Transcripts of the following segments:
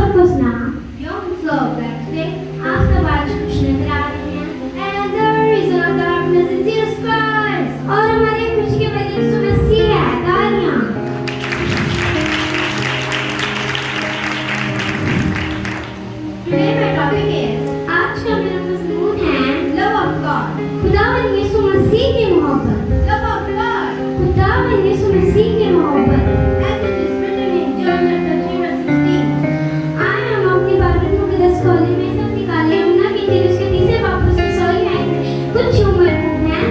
सबको सलाम। Young so back today, आप सब आज खुश नजर आ रहे हैं। And the reason of darkness is Jesus Christ. और हमारी खुशी के वजह से मसीह है। तालियां। Today my topic is, आज का मेरा मज़मून है love of God. खुदावंद यीशु मसीह की मोहब्बत। Love of God. खुदावंद यीशु मसीह की मोहब्बत। As it is written in John chapter 3 verse 16. आए हम अपनी बाइबल मुक़द्दस खोलें, में सब निकालें, यूहन्ना की इंजील उसके 30वें बाब उसकी 16वीं आयत में कुछ यूं मरकूब हैं।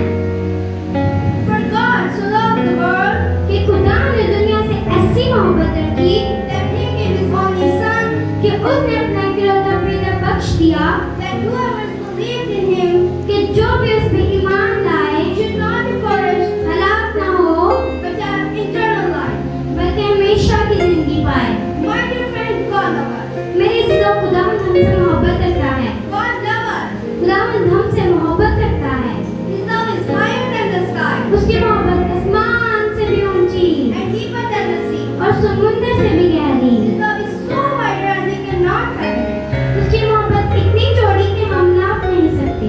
For God so loved the world, कि खुदा ने दुनिया से ऐसी मोहब्बत रखी, that he gave his only son, कि उसने अपना इकलौता बेटा बख्श दिया, that whoever believes in him, कि जो भी उस पे ईमान लाए, should not be perished, हलाक ना हो, but have eternal life, बल्कि हमेशा की जिंदगी पाए। My dear friends, God loves us. मेरे इज़्ज़ो खुदावंद हमसे मोहब्बत करता है। God loves us. खुदावंद हमसे मोहब्बत करता है। His love is higher than the sky. उसकी मोहब्बत आसमान से भी ऊंची, and deeper than the sea. और समुद्र से भी गहरी। His love is so wide that we cannot find it. उसकी मोहब्बत इतनी चौड़ी कि हम नाप नहीं सकते।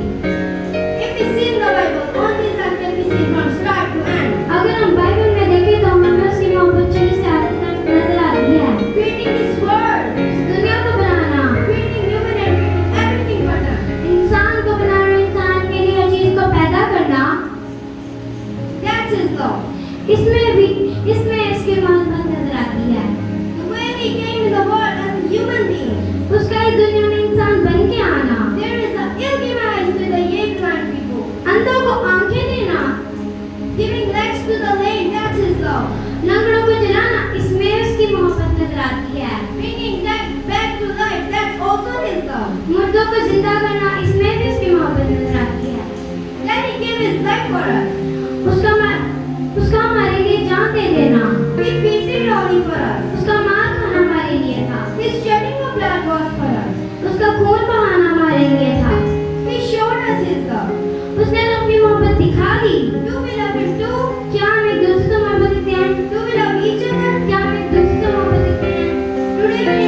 If we see in the Bible, all these acts can be seen from start to end. अगर हम बाइबल में देखें तो हमें उसकी मोहब्बत शुरू से आखिर तक नजर आती है। Creating this world, इस दुनिया को बनाना, creating human and creating everything for them. इंसान को बनाना, इंसान के लिए हर चीज को पैदा करना, that's his love. इसमें इसकी मोहब्बत नजर आती है। The way he came in the world as a human being, उसका इस दुनिया में इंसान बन के आना। There is a ill-given eyes to the blind people. अंधों को आंखें देना, giving legs to the lame, that's his love. लंगड़ों को चलाना, इसमें उसकी मोहब्बत नजर आती है। Bringing dead back to life, that's also his love. मुर्दों को जिंदा करना, इसमें भी उसकी मोहब्बत नजर आती है। Then he gave his life for us. उसका हमारे लिए जान दे देना। He paid it only for us. उसका मार खाना हमारे लिए था। His shedding of blood was for us. उसका खून बहाना हमारे लिए था। He showed us his love. उसने अपनी मोहब्बत दिखा दी। Do we love him too? क्या हम एक दूसरे से मोहब्बत करते हैं? Do we love each other? क्या हम एक दूसरे से मोहब्बत करते हैं? Today